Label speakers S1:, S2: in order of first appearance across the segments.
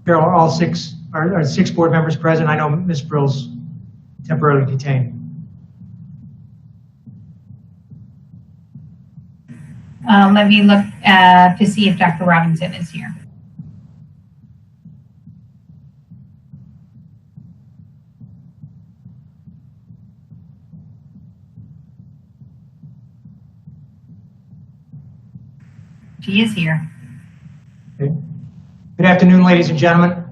S1: Carol, are all six board members present? I know Ms. Brill's temporarily detained.
S2: Let me look to see if Dr. Robinson is here. She is here.
S1: Okay. Good afternoon, ladies and gentlemen.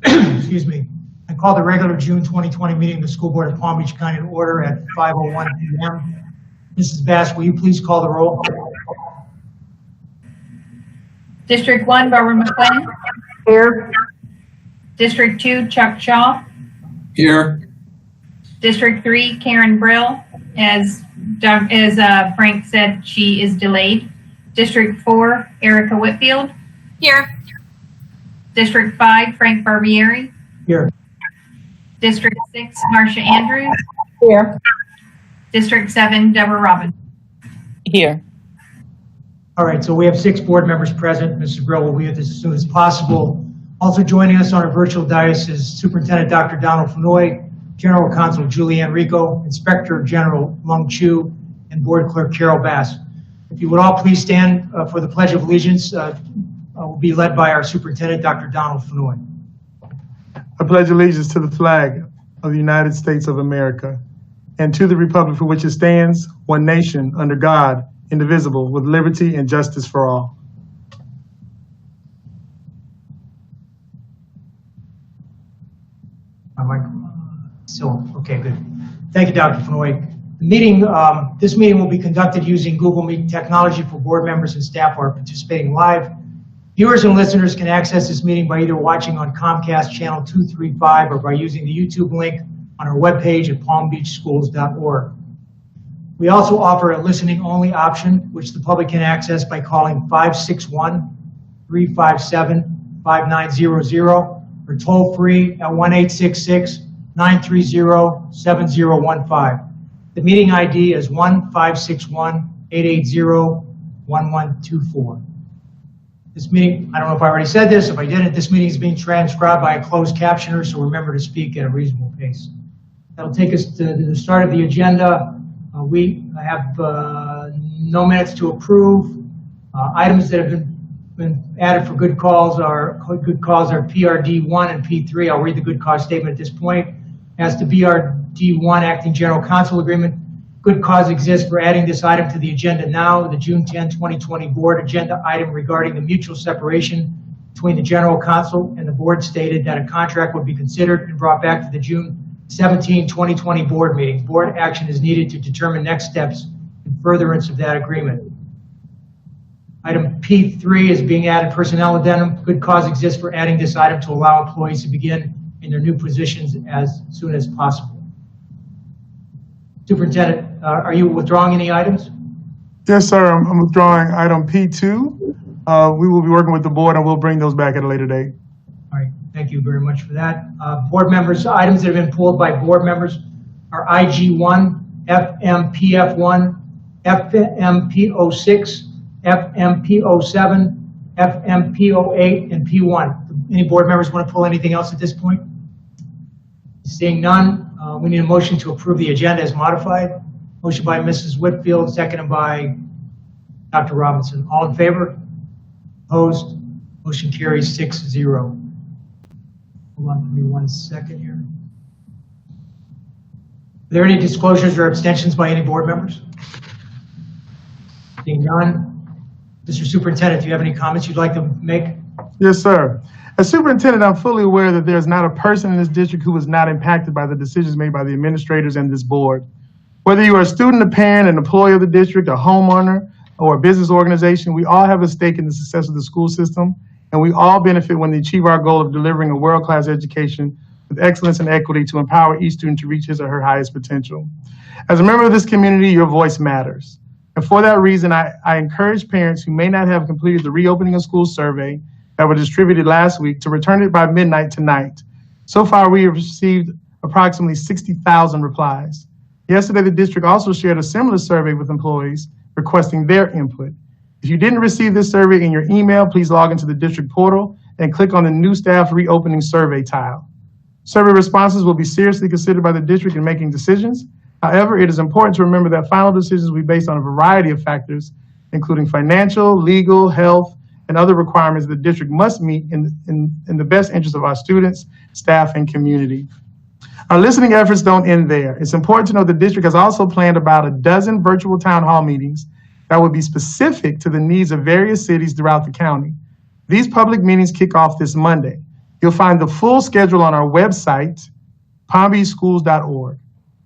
S1: Excuse me. I call the regular June 2020 meeting of the School Board of Palm Beach County to order at 5:01 p.m. Mrs. Bass, will you please call the roll?
S2: District 1, Barbara McLean.
S3: Here.
S2: District 2, Chuck Shaw.
S4: Here.
S2: District 3, Karen Brill. As Frank said, she is delayed. District 4, Erica Whitfield.
S3: Here.
S2: District 5, Frank Barbieri.
S1: Here.
S2: District 6, Marcia Andrews.
S3: Here.
S2: District 7, Deborah Robin.
S3: Here.
S1: All right, so we have 6 board members present. Mrs. Brill will be with us as soon as possible. Also joining us on our virtual dais is Superintendent Dr. Donald Fenoy, General Counsel Julianne Rico, Inspector General Mung Chu, and Board Clerk Carol Bass. If you would all please stand for the Pledge of Allegiance, will be led by our Superintendent, Dr. Donald Fenoy.
S5: I pledge allegiance to the flag of the United States of America and to the republic for which it stands, one nation, under God, indivisible, with liberty and justice for all.
S1: Okay, good. Thank you, Dr. Fenoy. The meeting, this meeting will be conducted using Google Meet technology for board members and staff who are participating live. Viewers and listeners can access this meeting by either watching on Comcast channel 235 or by using the YouTube link on our webpage at palmbeachschools.org. We also offer a listening only option, which the public can access by calling 561-357-5900 or toll free at 1-866-930-7015. The meeting ID is 1-561-880-1124. This meeting, I don't know if I already said this, if I didn't, this meeting is being transcribed by a closed captioner, so remember to speak at a reasonable pace. That'll take us to the start of the agenda. We have no minutes to approve. Items that have been added for good cause are PRD 1 and P3. I'll read the good cause statement at this point. As to BRD 1, Acting General Counsel Agreement, good cause exists for adding this item to the agenda now. The June 10, 2020 board agenda item regarding the mutual separation between the General Counsel and the board stated that a contract would be considered and brought back to the June 17, 2020 board meeting. Board action is needed to determine next steps in furtherance of that agreement. Item P3 is being added personnel addendum. Good cause exists for adding this item to allow employees to begin in their new positions as soon as possible. Superintendent, are you withdrawing any items?
S5: Yes, sir. I'm withdrawing item P2. We will be working with the board and we'll bring those back at a later date.
S1: All right, thank you very much for that. Board members, items that have been pulled by board members are IG1, FMPF1, FMP06, FMP07, FMP08, and P1. Any board members want to pull anything else at this point? Seeing none, we need a motion to approve the agenda as modified. Motion by Mrs. Whitfield, seconded by Dr. Robinson. All in favor? Opposed? Motion carries 6-0. Hold on for me 1 second here. Are there any disclosures or abstentions by any board members? Seeing none. Mr. Superintendent, do you have any comments you'd like to make?
S5: Yes, sir. As superintendent, I'm fully aware that there's not a person in this district who was not impacted by the decisions made by the administrators and this board. Whether you are a student, a parent, an employee of the district, a homeowner, or a business organization, we all have a stake in the success of the school system, and we all benefit when we achieve our goal of delivering a world-class education with excellence and equity to empower each student to reach his or her highest potential. As a member of this community, your voice matters. And for that reason, I encourage parents who may not have completed the reopening of school survey that was distributed last week to return it by midnight tonight. So far, we have received approximately 60,000 replies. Yesterday, the district also shared a similar survey with employees requesting their input. If you didn't receive this survey in your email, please log into the district portal and click on the new staff reopening survey tile. Survey responses will be seriously considered by the district in making decisions. However, it is important to remember that final decisions will be based on a variety of factors, including financial, legal, health, and other requirements the district must meet in the best interest of our students, staff, and community. Our listening efforts don't end there. It's important to know the district has also planned about a dozen virtual town hall meetings that will be specific to the needs of various cities throughout the county. These public meetings kick off this Monday. You'll find the full schedule on our website, palmbeachschools.org.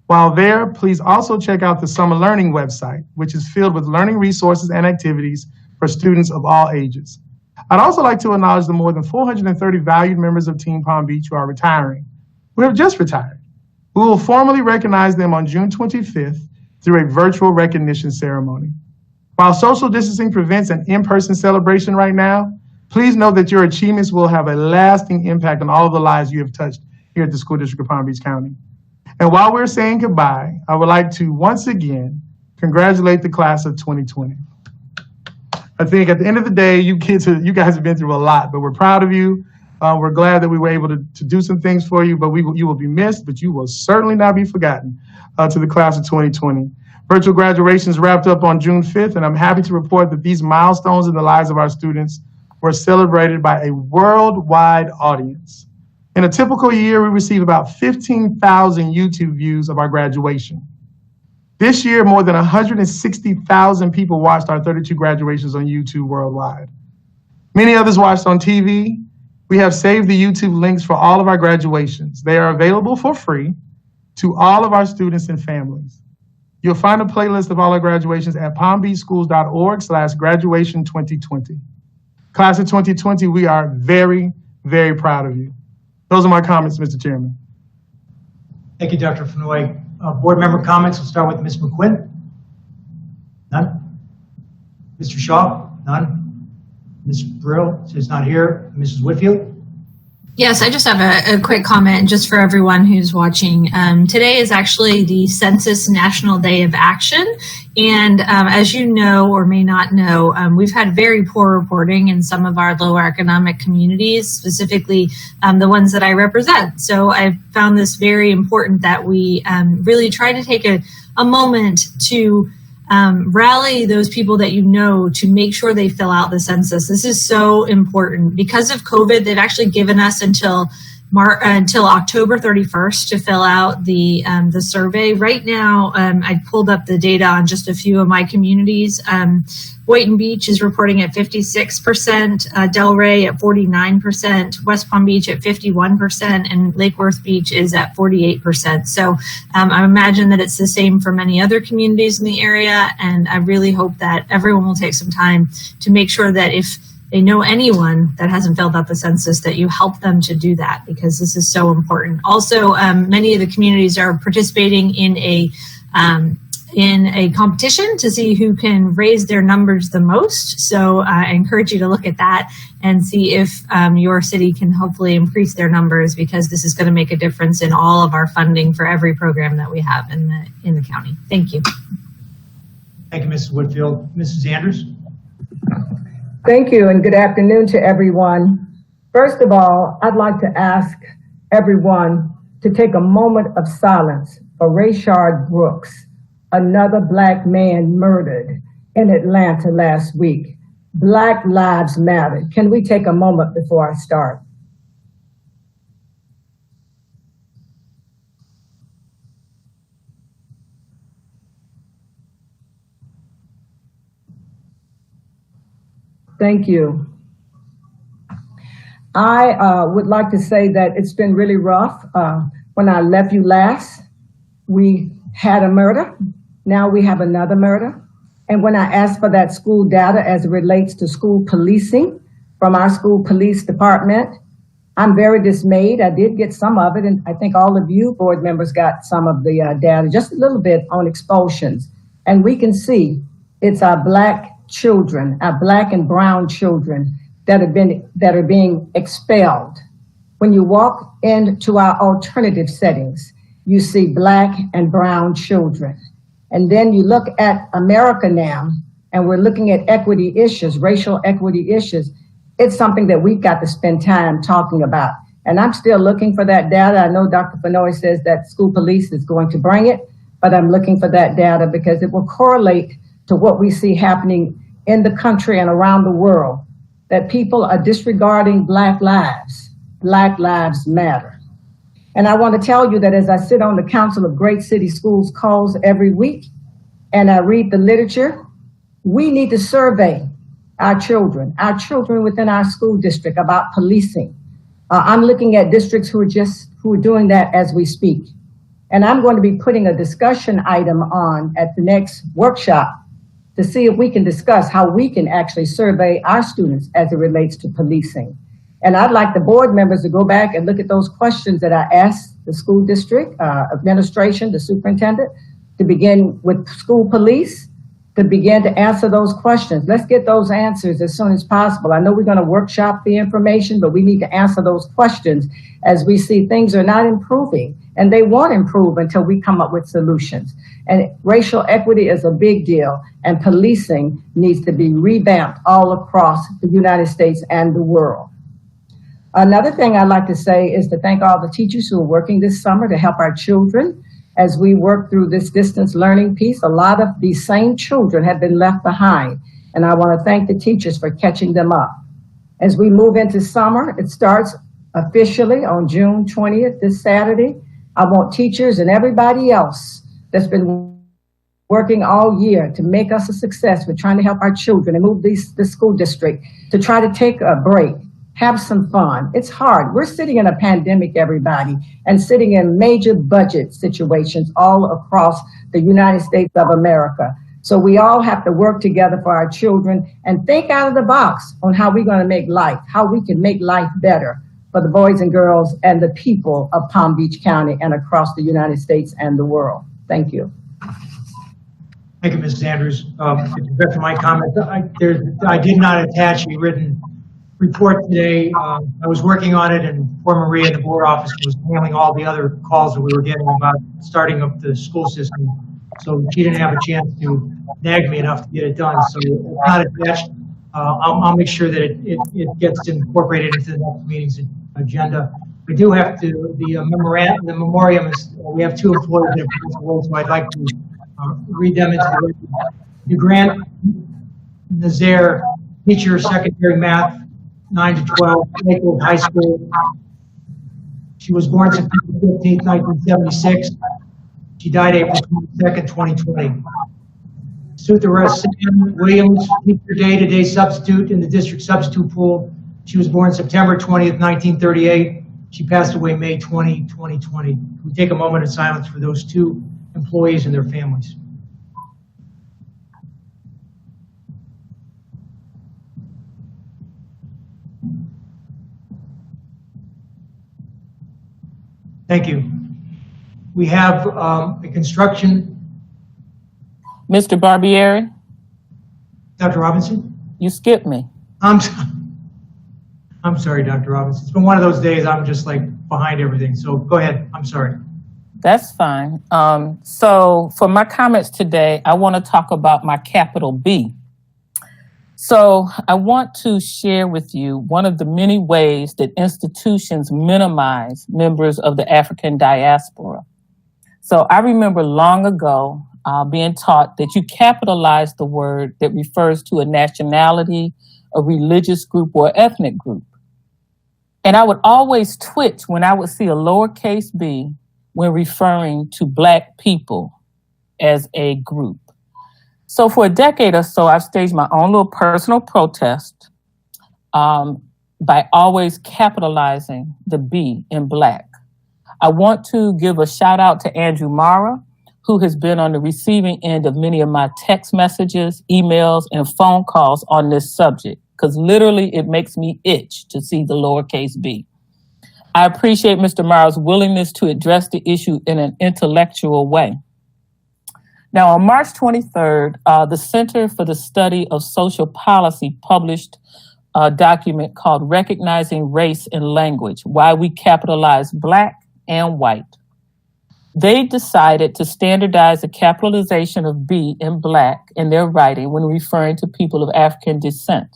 S5: While there, please also check out the Summer Learning website, which is filled with learning resources and activities for students of all ages. I'd also like to acknowledge the more than 430 valued members of Team Palm Beach who are retiring, who have just retired. We will formally recognize them on June 25th through a virtual recognition ceremony. While social distancing prevents an in-person celebration right now, please know that your achievements will have a lasting impact on all of the lives you have touched here at the School District of Palm Beach County. And while we're saying goodbye, I would like to once again congratulate the class of 2020. I think at the end of the day, you guys have been through a lot, but we're proud of you. We're glad that we were able to do some things for you, but you will be missed, but you will certainly not be forgotten to the class of 2020. Virtual graduations wrapped up on June 5th, and I'm happy to report that these milestones in the lives of our students were celebrated by a worldwide audience. In a typical year, we receive about 15,000 YouTube views of our graduation. This year, more than 160,000 people watched our 32 graduations on YouTube worldwide. Many others watched on TV. We have saved the YouTube links for all of our graduations. They are available for free to all of our students and families. You'll find a playlist of all our graduations at palmbeachschools.org/graduation2020. Class of 2020, we are very, very proud of you. Those are my comments, Mr. Chairman.
S1: Thank you, Dr. Fenoy. Board member comments, we'll start with Ms. McQuinn. None? Mr. Shaw? None? Ms. Brill is not here. Mrs. Whitfield?
S4: Yes, I just have a quick comment just for everyone who's watching. Today is actually the Census National Day of Action. And as you know or may not know, we've had very poor reporting in some of our lower economic communities, specifically the ones that I represent. So I found this very important that we really try to take a moment to rally those people that you know to make sure they fill out the census. This is so important. Because of COVID, they've actually given us until October 31st to fill out the survey. Right now, I pulled up the data on just a few of my communities. Boynton Beach is reporting at 56%, Delray at 49%, West Palm Beach at 51%, and Lake Worth Beach is at 48%. So I imagine that it's the same for many other communities in the area, and I really hope that everyone will take some time to make sure that if they know anyone that hasn't filled out the census, that you help them to do that, because this is so important. Also, many of the communities are participating in a competition to see who can raise their numbers the most. So I encourage you to look at that and see if your city can hopefully increase their numbers, because this is going to make a difference in all of our funding for every program that we have in the county. Thank you.
S1: Thank you, Mrs. Whitfield. Mrs. Anders?
S3: Thank you, and good afternoon to everyone. First of all, I'd like to ask everyone to take a moment of silence for Rayshard Brooks, another Black man murdered in Atlanta last week. Black Lives Matter. Can we take a moment before I start? Thank you. I would like to say that it's been really rough. When I left you last, we had a murder. Now we have another murder. And when I asked for that school data as it relates to school policing from our school police department, I'm very dismayed. I did get some of it, and I think all of you board members got some of the data, just a little bit on expulsions. And we can see it's our Black children, our Black and brown children that are being expelled. When you walk into our alternative settings, you see Black and brown children. And then you look at America now, and we're looking at equity issues, racial equity issues. it's something that we've got to spend time talking about. And I'm still looking for that data. I know Dr. Fenoy says that school police is going to bring it, but I'm looking for that data because it will correlate to what we see happening in the country and around the world, that people are disregarding Black lives. Black lives matter. And I want to tell you that as I sit on the Council of Great City Schools calls every week and I read the literature, we need to survey our children within our school district about policing. I'm looking at districts who are doing that as we speak. And I'm going to be putting a discussion item on at the next workshop to see if we can discuss how we can actually survey our students as it relates to policing. And I'd like the board members to go back and look at those questions that I asked the school district administration, the superintendent, to begin with school police, to begin to answer those questions. Let's get those answers as soon as possible. I know we're going to workshop the information, but we need to answer those questions as we see things are not improving, and they won't improve until we come up with solutions. And racial equity is a big deal, and policing needs to be revamped all across the United States and the world. Another thing I'd like to say is to thank all the teachers who are working this summer to help our children. As we work through this distance learning piece, a lot of these same children have been left behind, and I want to thank the teachers for catching them up. As we move into summer, it starts officially on June 20th, this Saturday. I want teachers and everybody else that's been working all year to make us a success. We're trying to help our children and move the school district to try to take a break. Have some fun. It's hard. We're sitting in a pandemic, everybody, and sitting in major budget situations all across the United States of America. So we all have to work together for our children and think out of the box on how we're going to make life, how we can make life better for the boys and girls and the people of Palm Beach County and across the United States and the world. Thank you.
S1: Thank you, Mrs. Andrews. With respect to my comments, I did not attach a written report today. I was working on it, and poor Maria in the board office was handling all the other calls that we were getting about starting up the school system. So she didn't have a chance to nag me enough to get it done. So it's not attached. I'll make sure that it gets incorporated into the next meeting's agenda. We do have to, the memoriam is, we have two employees that have passed away, so I'd like to read them into the record. DeGrant Nazaire, teacher, secondary math, 9 to 12, Lakewood High School. She was born September 15th, 1976. She died April 22nd, 2020. Suthara Sam Williams, teacher, day-to-day substitute in the district substitute pool. She was born September 20th, 1938. She passed away May 20, 2020. We take a moment of silence for those two employees and their families. Thank you. We have a construction.
S6: Mr. Barbieri,
S1: Dr. Robinson?
S6: you skipped me.
S1: I'm sorry, Dr. Robinson. It's been one of those days I'm just like behind everything. So go ahead. I'm sorry.
S6: That's fine. So for my comments today, I want to talk about my capital B. So I want to share with you one of the many ways that institutions minimize members of the African diaspora. So I remember long ago being taught that you capitalize the word that refers to a nationality, a religious group, or ethnic group. And I would always twitch when I would see a lowercase b when referring to Black people as a group. So for a decade or so, I've staged my own little personal protest by always capitalizing the B in Black. I want to give a shout out to Andrew Mara, who has been on the receiving end of many of my text messages, emails, and phone calls on this subject, because literally it makes me itch to see the lowercase b. I appreciate Mr. Mara's willingness to address the issue in an intellectual way. Now, on March 23rd, the Center for the Study of Social Policy published a document called Recognizing Race and Language, Why We Capitalize Black and White. They decided to standardize the capitalization of B in Black in their writing when referring to people of African descent.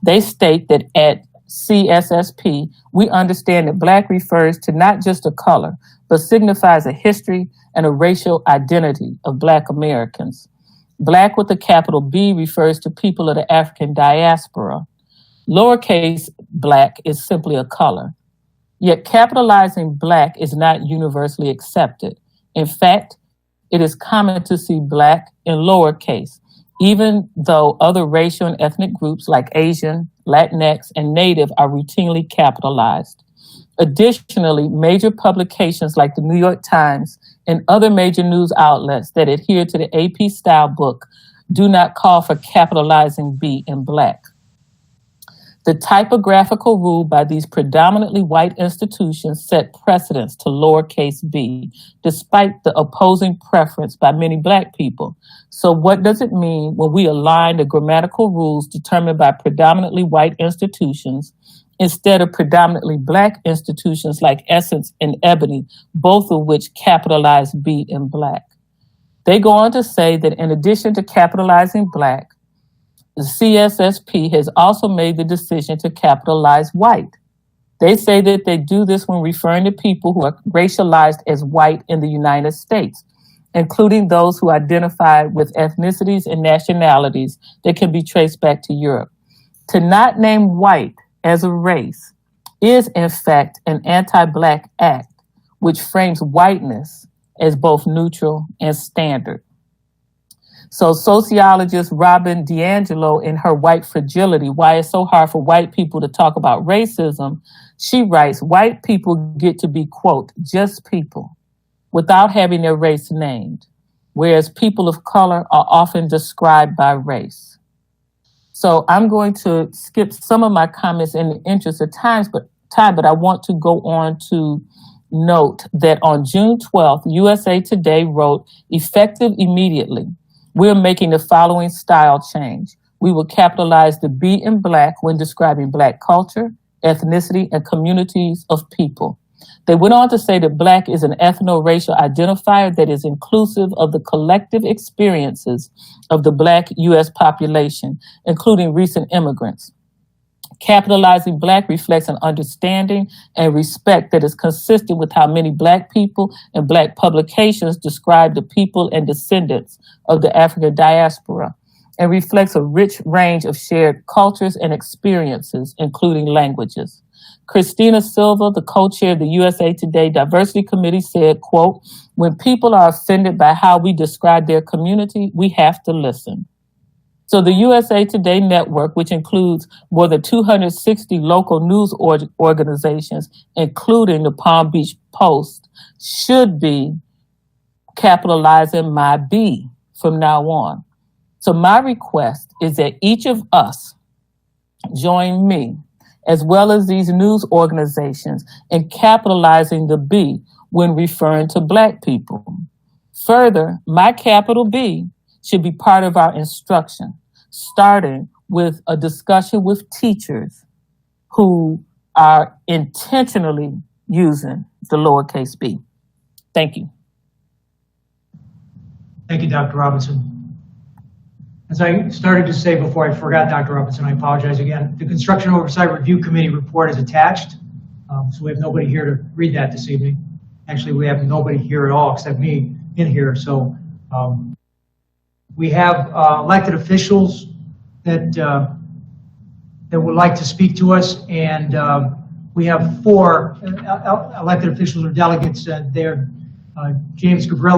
S6: They state that at CSSP, we understand that Black refers to not just a color, but signifies a history and a racial identity of Black Americans. Black with a capital B refers to people of the African diaspora. Lowercase Black is simply a color. Yet capitalizing Black is not universally accepted. In fact, it is common to see Black in lowercase, even though other racial and ethnic groups like Asian, Latinx, and Native are routinely capitalized. Additionally, major publications like the New York Times and other major news outlets that adhere to the AP style book do not call for capitalizing B in Black. The typographical rule by these predominantly white institutions set precedence to lowercase b, despite the opposing preference by many Black people. So what does it mean when we align the grammatical rules determined by predominantly white institutions instead of predominantly Black institutions like Essence and Ebony, both of which capitalize B in Black? They go on to say that in addition to capitalizing Black, the CSSP has also made the decision to capitalize white. They say that they do this when referring to people who are racialized as white in the United States, including those who identify with ethnicities and nationalities that can be traced back to Europe. To not name white as a race is, in fact, an anti-Black act, which frames whiteness as both neutral and standard. So sociologist Robin DiAngelo, in her White Fragility, Why It's So Hard for White People to Talk About Racism, she writes, white people get to be, quote, just people without having their race named, whereas people of color are often described by race. So I'm going to skip some of my comments in the interest of time, but I want to go on to note that on June 12th, USA Today wrote, effective immediately, we're making the following style change. We will capitalize the B in Black when describing Black culture, ethnicity, and communities of people. They went on to say that Black is an ethno-racial identifier that is inclusive of the collective experiences of the Black U.S. population, including recent immigrants. Capitalizing Black reflects an understanding and respect that is consistent with how many Black people and Black publications describe the people and descendants of the African diaspora, and reflects a rich range of shared cultures and experiences, including languages. Christina Silva, the co-chair of the USA Today Diversity Committee, said, quote, when people are offended by how we describe their community, we have to listen. So the USA Today network, which includes more than 260 local news organizations, including the Palm Beach Post, should be capitalizing my B from now on. So my request is that each of us join me, as well as these news organizations, in capitalizing the B when referring to Black people. Further, my capital B should be part of our instruction, starting with a discussion with teachers who are intentionally using the lowercase b. Thank you.
S1: Thank you, Dr. Robinson. As I started to say before I forgot, Dr. Robinson, I apologize again. The Construction Oversight Review Committee report is attached, so we have nobody here to read that this evening. Actually, we have nobody here at all except me in here. So we have elected officials that would like to speak to us, and we have 4 elected officials or delegates there. James Gabriel